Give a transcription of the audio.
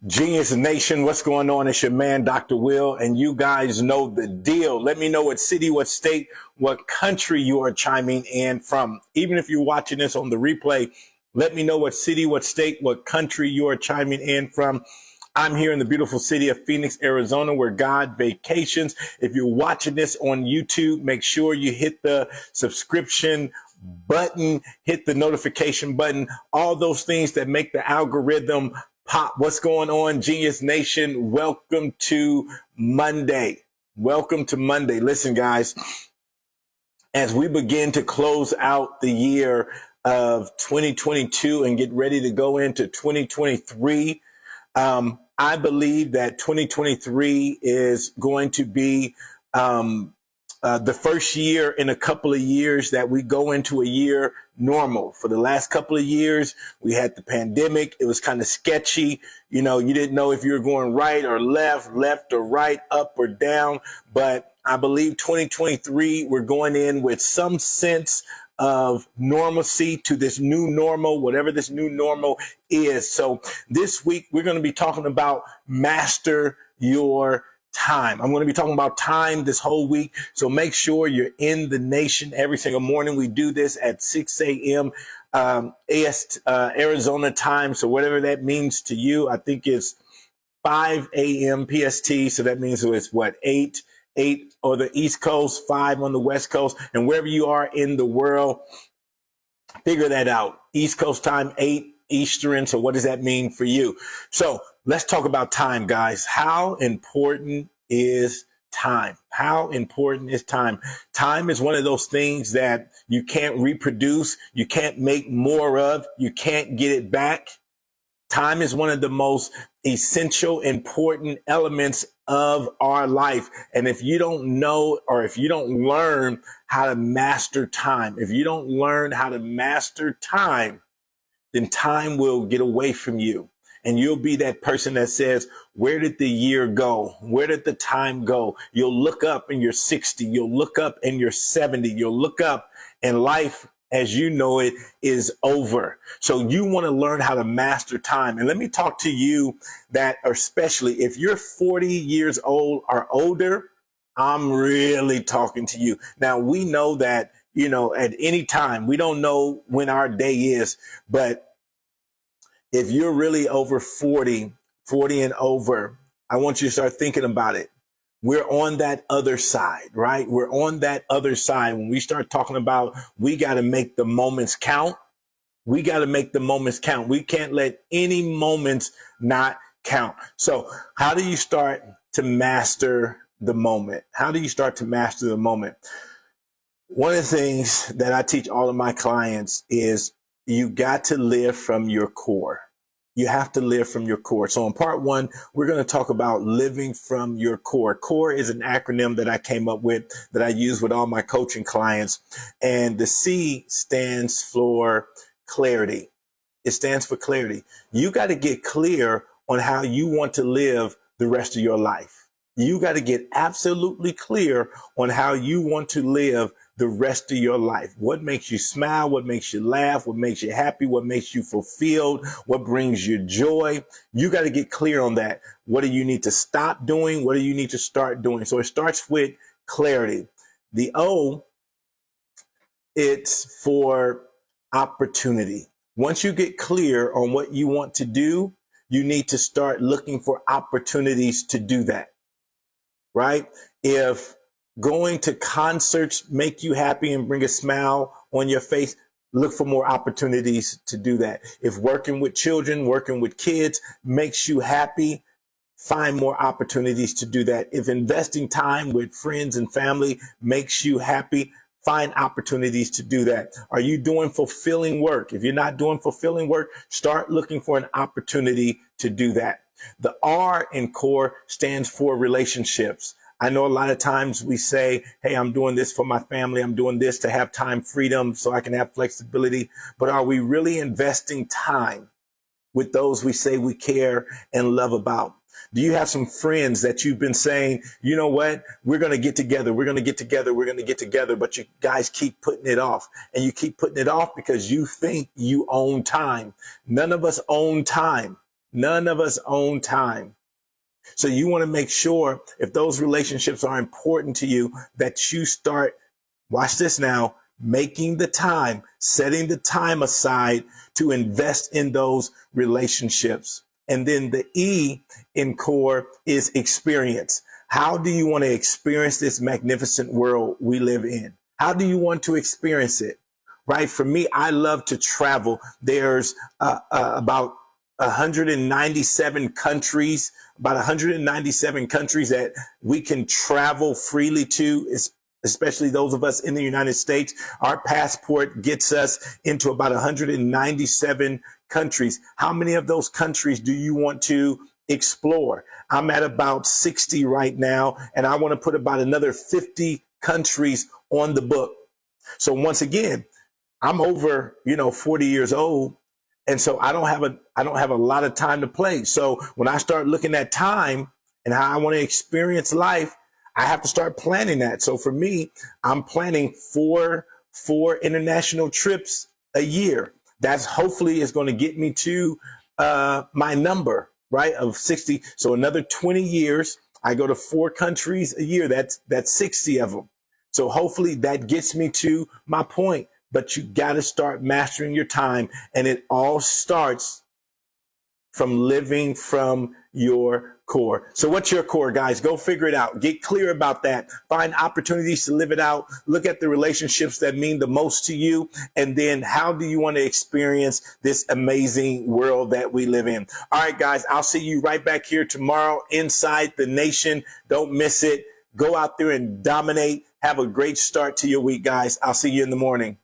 Genius Nation, what's going on? It's your man, Dr. Will, and you guys know the deal. Let me know what city, what state, what country you are chiming in from. Even if you're watching this on the replay, let me know what city, what state, what country you are chiming in from. I'm here in the beautiful city of Phoenix, Arizona, where God vacations. If you're watching this on YouTube, make sure you hit the subscription button, hit the notification button, all those things that make the algorithm pop. What's going on, Genius Nation? Welcome to Monday. Welcome to Monday. Listen, guys, as we begin to close out the year of 2022 and get ready to go into 2023, I believe that 2023 is going to be the first year in a couple of years that we go into a year normal. For the last couple of years, we had the pandemic. It was kind of sketchy. You know, you didn't know if you were going right or left or right, up or down. But I believe 2023, we're going in with some sense of normalcy to this new normal, whatever this new normal is. So this week, we're going to be talking about master your time. I'm going to be talking about time this whole week. So make sure you're in the nation every single morning. We do this at 6 a.m. Arizona time. So whatever that means to you, I think it's 5 a.m. PST. So that means it's what, 8 on the East Coast, 5 on the West Coast, and wherever you are in the world, figure that out. East Coast time, 8 Eastern. So what does that mean for you? So let's talk about time, guys. How important is time? How important is time? Time is one of those things that you can't reproduce. You can't make more of. You can't get it back. Time is one of the most essential, important elements of our life. And if you don't know, or if you don't learn how to master time, if you don't learn how to master time, then time will get away from you. And you'll be that person that says, where did the year go? Where did the time go? You'll look up and you're 60. You'll look up and you're 70. You'll look up and life, as you know it, is over. So you want to learn how to master time. And let me talk to you that, especially if you're 40 years old or older, I'm really talking to you. Now, we know that, you know, at any time, we don't know when our day is, but if you're really over 40 and over, I want you to start thinking about it. We're on that other side, right? We're on that other side. When we start talking about, we got to make the moments count. We got to make the moments count. We can't let any moments not count. So how do you start to master the moment? How do you start to master the moment? One of the things that I teach all of my clients is you got to live from your core. You have to live from your core. So in part one, we're going to talk about living from your core. CORE is an acronym that I came up with, that I use with all my coaching clients. And the C stands for clarity. It stands for clarity. You got to get clear on how you want to live the rest of your life. You got to get absolutely clear on how you want to live the rest of your life. What makes you smile? What makes you laugh? What makes you happy? What makes you fulfilled? What brings you joy? You got to get clear on that. What do you need to stop doing? What do you need to start doing? So it starts with clarity. The O, it's for opportunity. Once you get clear on what you want to do, you need to start looking for opportunities to do that, right? If going to concerts make you happy and bring a smile on your face, look for more opportunities to do that. If working with children, working with kids makes you happy, find more opportunities to do that. If investing time with friends and family makes you happy, find opportunities to do that. Are you doing fulfilling work? If you're not doing fulfilling work, start looking for an opportunity to do that. The R in CORE stands for relationships. I know a lot of times we say, hey, I'm doing this for my family. I'm doing this to have time freedom so I can have flexibility. But are we really investing time with those we say we care and love about? Do you have some friends that you've been saying, you know what, we're going to get together, we're going to get together, we're going to get together, but you guys keep putting it off, and you keep putting it off because you think you own time. None of us own time. None of us own time. So you want to make sure if those relationships are important to you that you start, watch this now, making the time, setting the time aside to invest in those relationships. And then the E in CORE is experience. How do you want to experience this magnificent world we live in? How do you want to experience it? Right? For me, I love to travel. There's about 197 countries, that we can travel freely to, especially those of us in the United States. Our passport gets us into about 197 countries. How many of those countries do you want to explore? I'm at about 60 right now, and I want to put about another 50 countries on the book. So once again, I'm over, 40 years old. And so I don't have a lot of time to play. So when I start looking at time and how I want to experience life, I have to start planning that. So for me, I'm planning four international trips a year. That's hopefully is going to get me to my number, right, of 60. So another 20 years, I go to 4 countries a year. That's 60 of them. So hopefully that gets me to my point. But you got to start mastering your time. And it all starts from living from your core. So what's your core, guys? Go figure it out. Get clear about that. Find opportunities to live it out. Look at the relationships that mean the most to you. And then how do you want to experience this amazing world that we live in? All right, guys, I'll see you right back here tomorrow inside the nation. Don't miss it. Go out there and dominate. Have a great start to your week, guys. I'll see you in the morning.